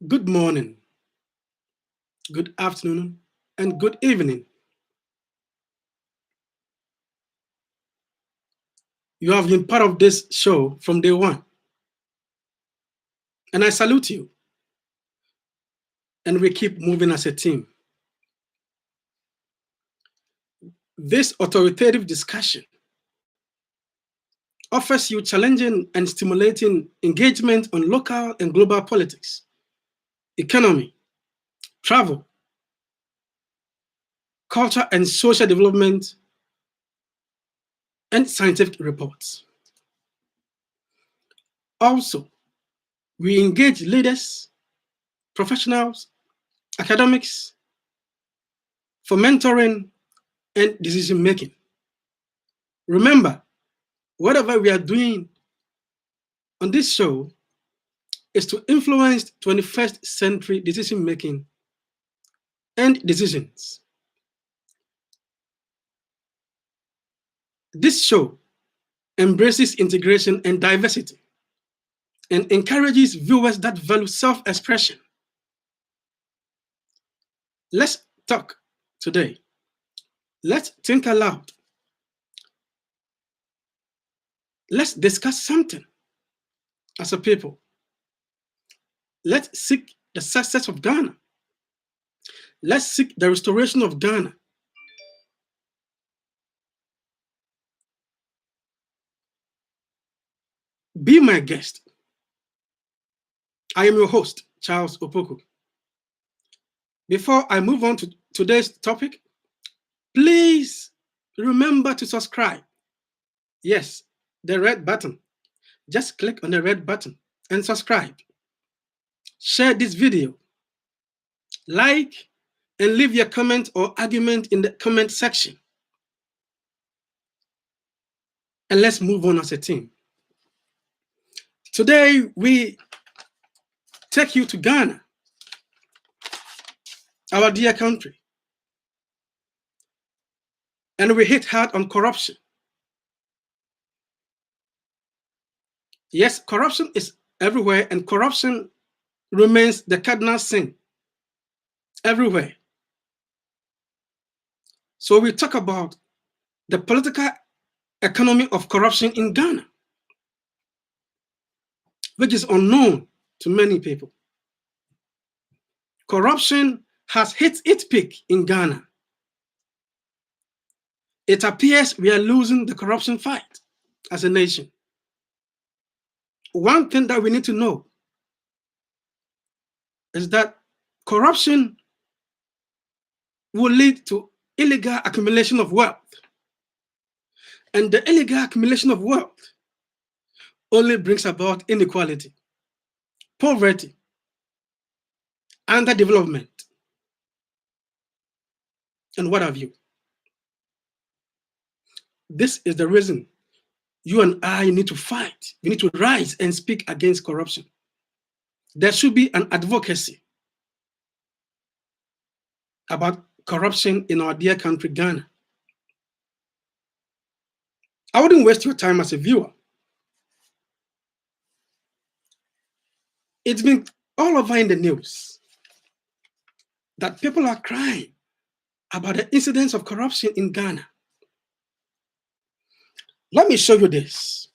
Good morning, good afternoon, and good evening. You have been part of this show from day one, and I salute you. And we keep moving as a team. This authoritative discussion offers you challenging and stimulating engagement on local and global politics, economy, travel, culture and social development, and scientific reports. Also, we engage leaders, professionals, academics for mentoring and decision making. Remember, whatever we are doing on this show is to influence 21st century decision making and decisions. This show embraces integration and diversity and encourages viewers that value self-expression. Let's talk today. Let's think aloud. Let's discuss something as a people. Let's seek the success of Ghana. Let's seek the restoration of Ghana. Be my guest. I am your host, Charles Opoku. Before I move on to today's topic, please remember to subscribe. Yes, the red button. Just click on the red button and subscribe. Share this video. Like and leave your comment or argument in the comment section. And let's move on as a team. Today, we take you to Ghana, our dear country. And we hit hard on corruption. Yes, corruption is everywhere, and corruption remains the cardinal sin everywhere. So we talk about the political economy of corruption in Ghana, which is unknown to many people. Corruption has hit its peak in Ghana. It appears we are losing the corruption fight as a nation. One thing that we need to know is that corruption will lead to illegal accumulation of wealth. And the illegal accumulation of wealth only brings about inequality, poverty, underdevelopment, and what have you. This is the reason you and I need to fight. We need to rise and speak against corruption. There should be an advocacy about corruption in our dear country, Ghana. I wouldn't waste your time as a viewer. It's been all over in the news that people are crying about the incidents of corruption in Ghana. Let me show you this.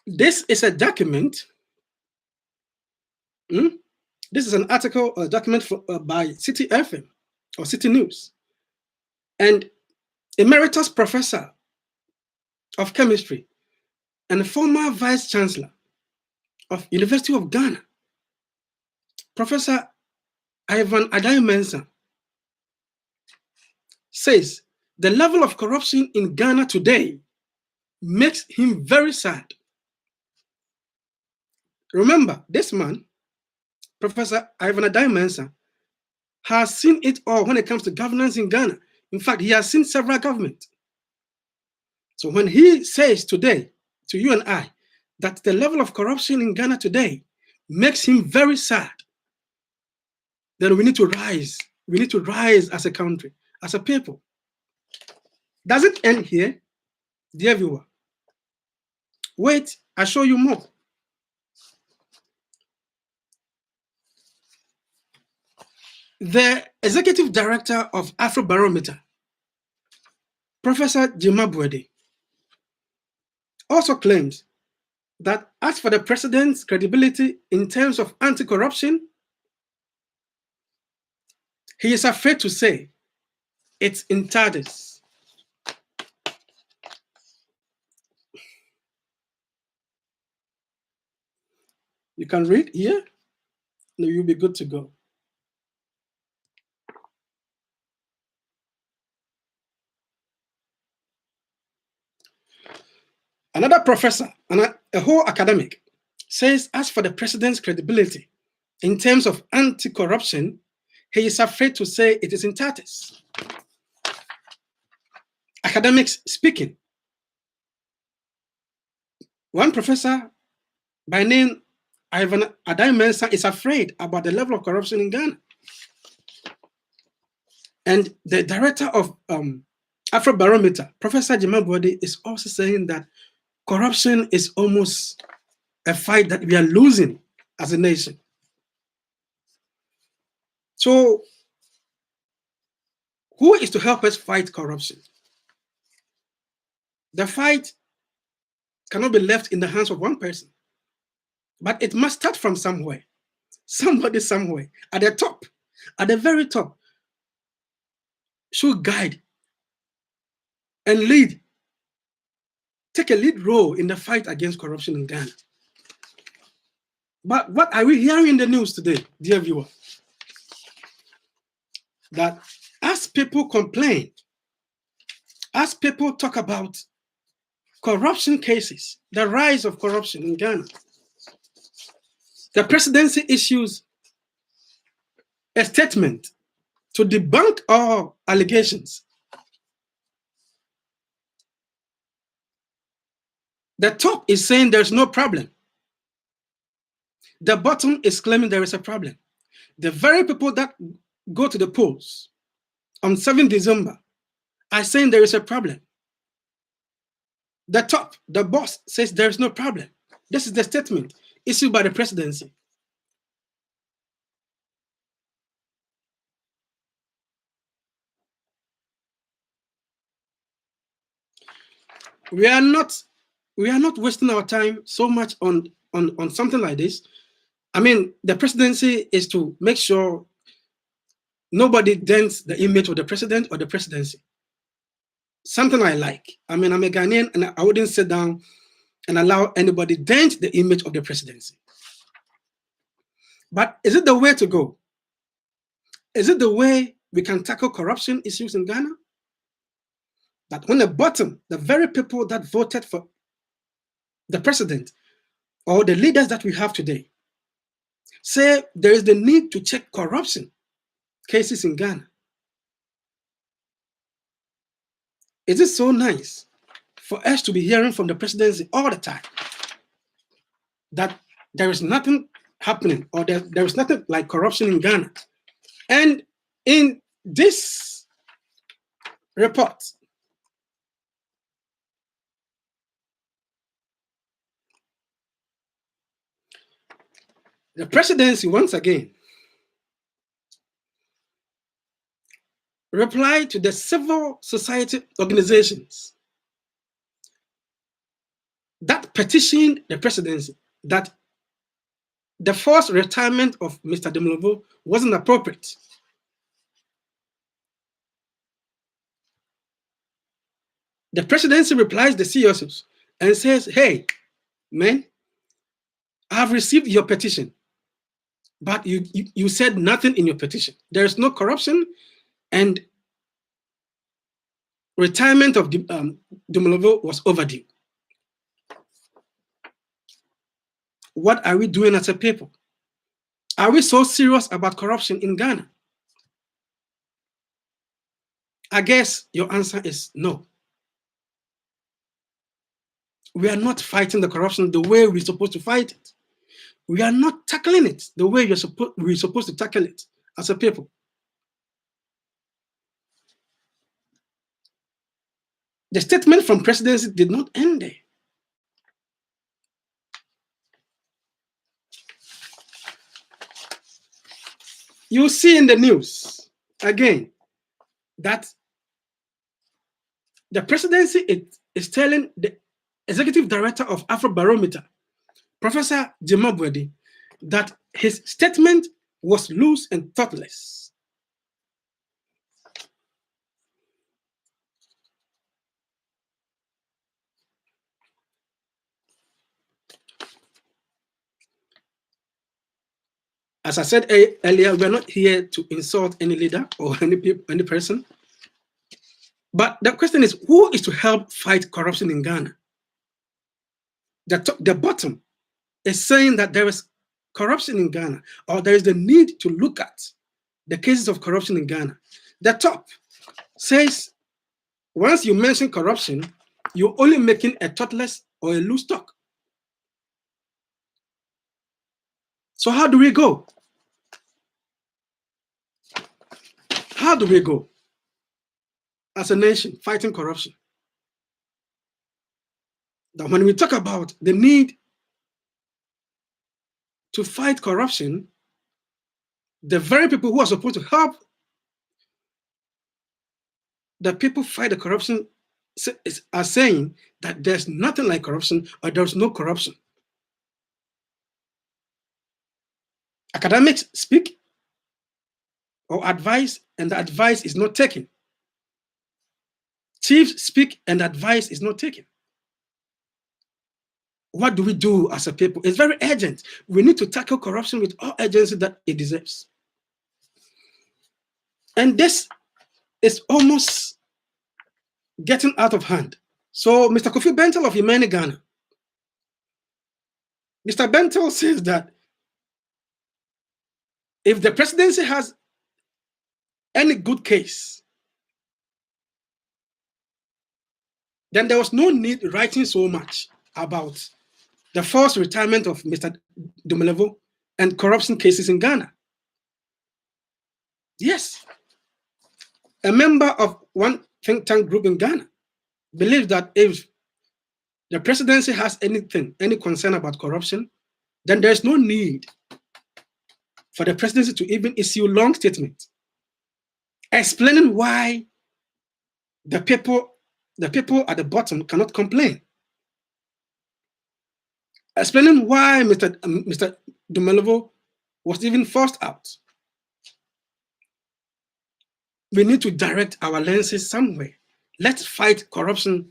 This is a document. This is an article, a document by City FM or City News. And emeritus professor of chemistry and former vice chancellor of University of Ghana, Professor Ivan Adai-Mensah, says the level of corruption in Ghana today makes him very sad. Remember, this man, Professor Ivan Adai-Mensah, has seen it all when it comes to governance in Ghana. In fact, he has seen several governments. So when he says today to you and I that the level of corruption in Ghana today makes him very sad. Then we need to rise. We need to rise as a country, as a people. Does it end here, dear viewer? Wait, I'll show you more. The executive director of Afrobarometer, Professor Jimabwede, also claims that as for the president's credibility in terms of anti-corruption, he is afraid to say it's in tatters. You can read here, and you'll be good to go. Another professor, and a whole academic, says as for the president's credibility in terms of anti-corruption, he is afraid to say it is in tatters. Academics speaking. One professor by name Ivan Adai-Mensah is afraid about the level of corruption in Ghana. And the director of Afrobarometer, Professor Jimabwede, is also saying that corruption is almost a fight that we are losing as a nation. So, who is to help us fight corruption? The fight cannot be left in the hands of one person, but it must start from somewhere. Somebody somewhere at the top, at the very top, should guide and lead, take a lead role in the fight against corruption in Ghana. But what are we hearing in the news today, dear viewer? That as people complain, as people talk about corruption cases, the rise of corruption in Ghana, the presidency issues a statement to debunk all allegations. The top is saying there's no problem. The bottom is claiming there is a problem. The very people that go to the polls on 7 December are saying there is a problem. The top, the boss, says there is no problem. This is the statement issued by the presidency. We are not wasting our time so much on something like this. I mean, the presidency is to make sure nobody dents the image of the president or the presidency. Something I like. I mean, I'm a Ghanaian and I wouldn't sit down and allow anybody dent the image of the presidency. But is it the way to go? Is it the way we can tackle corruption issues in Ghana? That when the bottom, the very people that voted for the president or the leaders that we have today say there is the need to check corruption cases in Ghana. Is it so nice for us to be hearing from the presidency all the time that there is nothing happening or there is nothing like corruption in Ghana? And in this report, the presidency once again replied to the civil society organizations that petitioned the presidency that the forced retirement of Mr. Demulovo wasn't appropriate. The presidency replies the CSOs and says, hey, man, I've received your petition, but you said nothing in your petition. There is no corruption, and retirement of Demulovo was overdue. What are we doing as a people? Are we so serious about corruption in Ghana? I guess your answer is no. We are not fighting the corruption the way we're supposed to fight it. we are not tackling it the way we're supposed to tackle it as a people. The statement from presidency did not end there. You see in the news again that the presidency is telling the executive director of Afrobarometer, Professor Jimabwedi, that his statement was loose and thoughtless. As I said earlier, we're not here to insult any leader or any person. But the question is, who is to help fight corruption in Ghana? The bottom is saying that there is corruption in Ghana, or there is the need to look at the cases of corruption in Ghana. The top says, once you mention corruption, you're only making a thoughtless or a loose talk. So how do we go? How do we go as a nation fighting corruption? That when we talk about the need to fight corruption, the very people who are supposed to help the people fight the corruption are saying that there's nothing like corruption, or there's no corruption. Academics speak or advise, and the advice is not taken. Chiefs speak and advice is not taken. What do we do as a people? It's very urgent. We need to tackle corruption with all urgency that it deserves. And this is almost getting out of hand. So Mr. Kofi Bentel of Yemeni, Ghana, Mr. Bentel says that if the presidency has any good case, then there was no need writing so much about the forced retirement of Mr. Dumelevo and corruption cases in Ghana. Yes, a member of one think tank group in Ghana believes that if the presidency has any concern about corruption, then there's no need for the presidency to even issue long statements explaining why the people at the bottom cannot complain, explaining why Mr. Dumelevo was even forced out. We need to direct our lenses somewhere. Let's fight corruption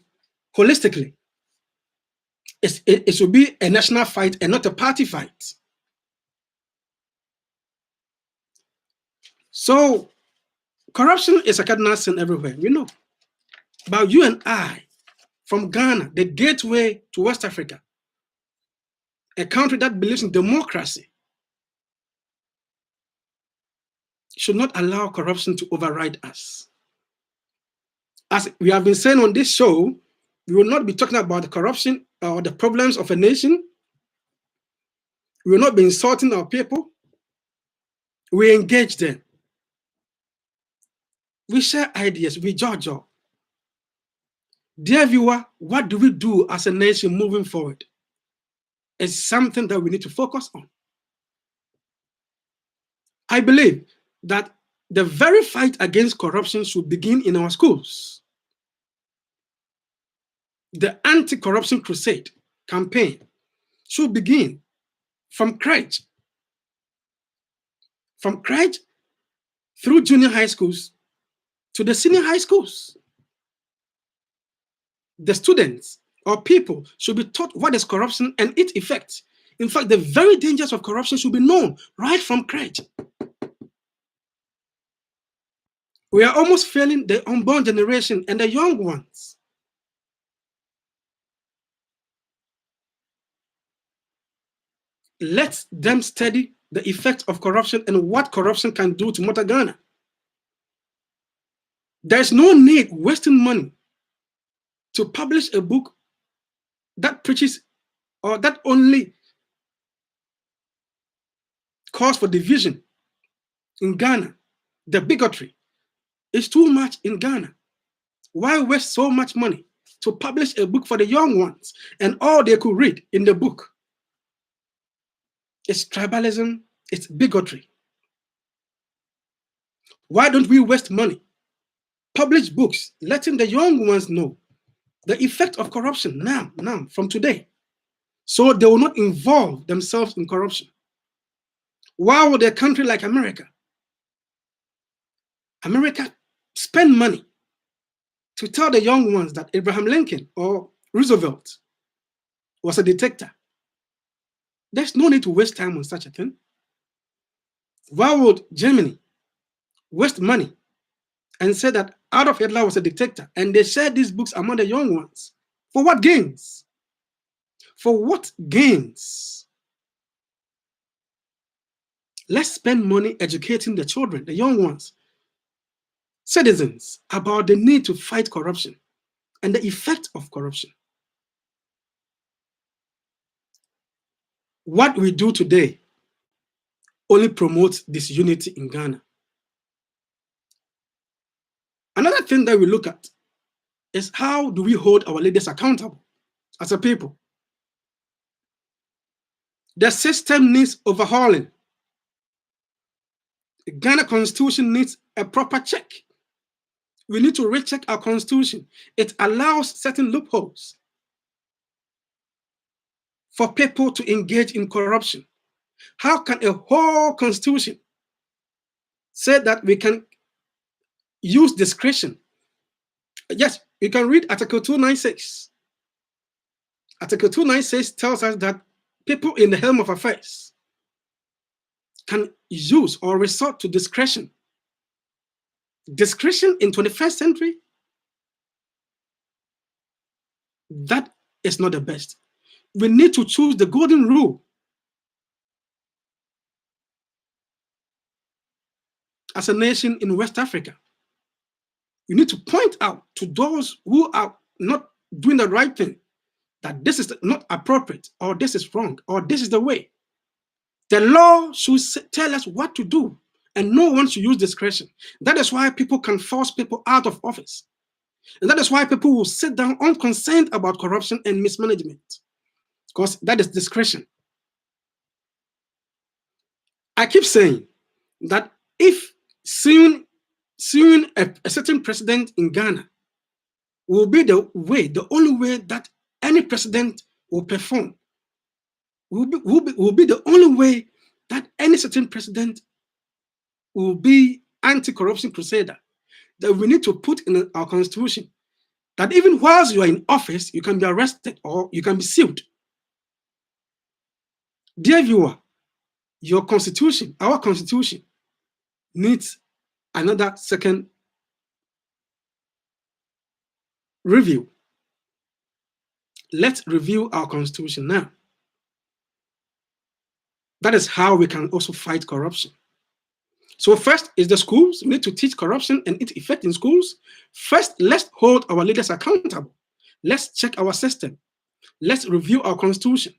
holistically. It should be a national fight and not a party fight. So corruption is a cardinal sin everywhere, we know. But you and I, from Ghana, the gateway to West Africa, a country that believes in democracy, should not allow corruption to override us. As we have been saying on this show, we will not be talking about the corruption or the problems of a nation. We will not be insulting our people. We engage them. We share ideas, we judge. Dear viewer, what do we do as a nation moving forward? It's something that we need to focus on. I believe that the very fight against corruption should begin in our schools. The anti-corruption crusade campaign should begin from crèche through junior high schools to the senior high schools. The students or people should be taught what is corruption and its effects. In fact, the very dangers of corruption should be known right from crèche. We are almost failing the unborn generation and the young ones. Let them study the effect of corruption and what corruption can do to Mother Ghana. There's no need wasting money to publish a book that preaches or that only cause for division in Ghana. The bigotry is too much in Ghana. Why waste so much money to publish a book for the young ones and all they could read in the book? It's tribalism, it's bigotry. Why don't we waste money? Publish books, letting the young ones know the effect of corruption now, from today, so they will not involve themselves in corruption. Why would a country like America spend money to tell the young ones that Abraham Lincoln or Roosevelt was a dictator? There's no need to waste time on such a thing. Why would Germany waste money and say that Adolf Hitler was a dictator and they share these books among the young ones? For what gains? For what gains? Let's spend money educating the children, the young ones, citizens, about the need to fight corruption and the effect of corruption. What we do today only promotes disunity in Ghana. Another thing that we look at is how do we hold our leaders accountable as a people? The system needs overhauling. The Ghana Constitution needs a proper check. We need to recheck our Constitution. It allows certain loopholes for people to engage in corruption. How can a whole Constitution say that we can use discretion? Yes, you can read Article 296. Article 296 tells us that people in the helm of affairs can use or resort to discretion. Discretion in 21st century, that is not the best. We need to choose the golden rule. As a nation in West Africa, we need to point out to those who are not doing the right thing that this is not appropriate, or this is wrong, or this is the way. The law should tell us what to do, and no one should use discretion. That is why people can force people out of office. And that is why people will sit down unconcerned about corruption and mismanagement, because that is discretion. I keep saying that if soon a certain president in Ghana will be the only way that any president will perform, will be the only way that any certain president will be anti-corruption crusader, that we need to put in our Constitution that even whilst you are in office, you can be arrested or you can be sued. Dear viewer, your Constitution, our Constitution, needs another second review. Let's review our Constitution now. That is how we can also fight corruption. So first is the schools. We need to teach corruption and its effect in schools. First, let's hold our leaders accountable. Let's check our system. Let's review our Constitution.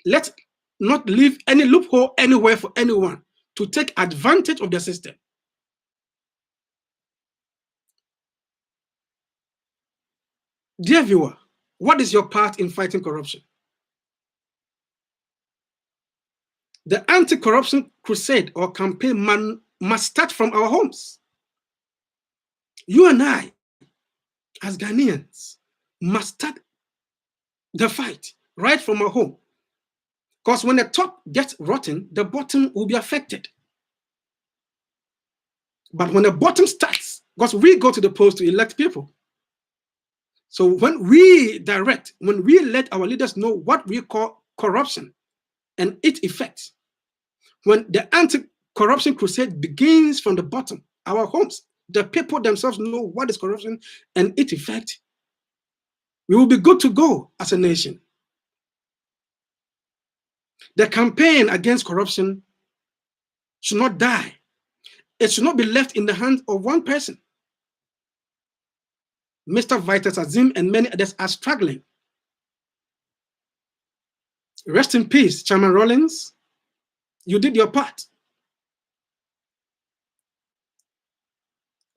Let's not leave any loophole anywhere for anyone to take advantage of the system. Dear viewer, what is your part in fighting corruption? The anti-corruption crusade or campaign must start from our homes. You and I, as Ghanaians, must start the fight right from our home. Because when the top gets rotten, the bottom will be affected. But when the bottom starts, because we go to the polls to elect people. So when we let our leaders know what we call corruption and its effects, when the anti-corruption crusade begins from the bottom, our homes, the people themselves know what is corruption and its effect, we will be good to go as a nation. The campaign against corruption should not die. It should not be left in the hands of one person. Mr. Vitus Azim and many others are struggling. Rest in peace, Chairman Rawlings. You did your part.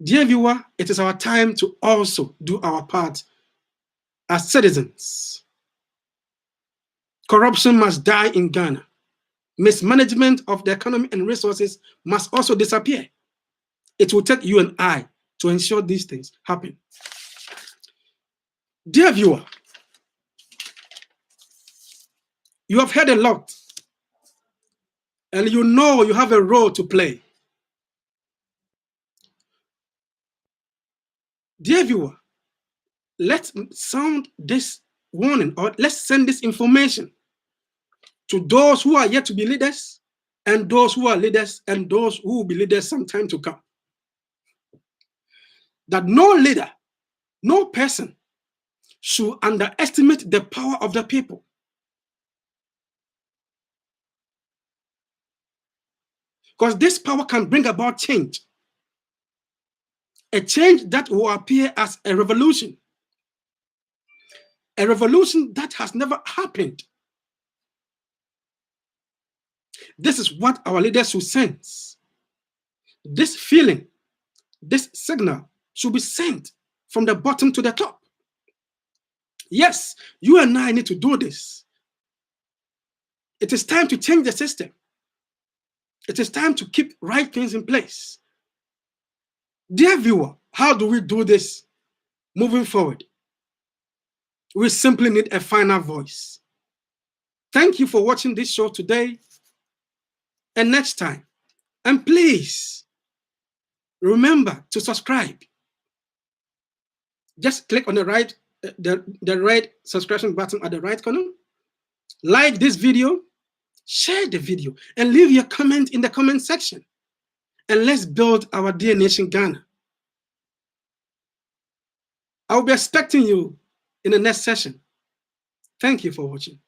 Dear viewer, it is our time to also do our part as citizens. Corruption must die in Ghana. Mismanagement of the economy and resources must also disappear. It will take you and I to ensure these things happen. Dear viewer, you have heard a lot, and you know you have a role to play. Dear viewer, let's sound this warning, or let's send this information to those who are yet to be leaders, and those who are leaders, and those who will be leaders sometime to come. That no leader, no person should underestimate the power of the people. Because this power can bring about change. A change that will appear as a revolution. A revolution that has never happened. This is what our leaders should sense. This feeling, this signal should be sent from the bottom to the top. Yes, you and I need to do this. It is time to change the system. It is time to keep right things in place. Dear viewer, how do we do this moving forward? We simply need a final voice. Thank you for watching this show today. And next time, and please remember to subscribe. Just click on the red subscription button at the right corner. Like this video, share the video, and leave your comment in the comment section. And let's build our dear nation, Ghana. I'll be expecting you in the next session. Thank you for watching.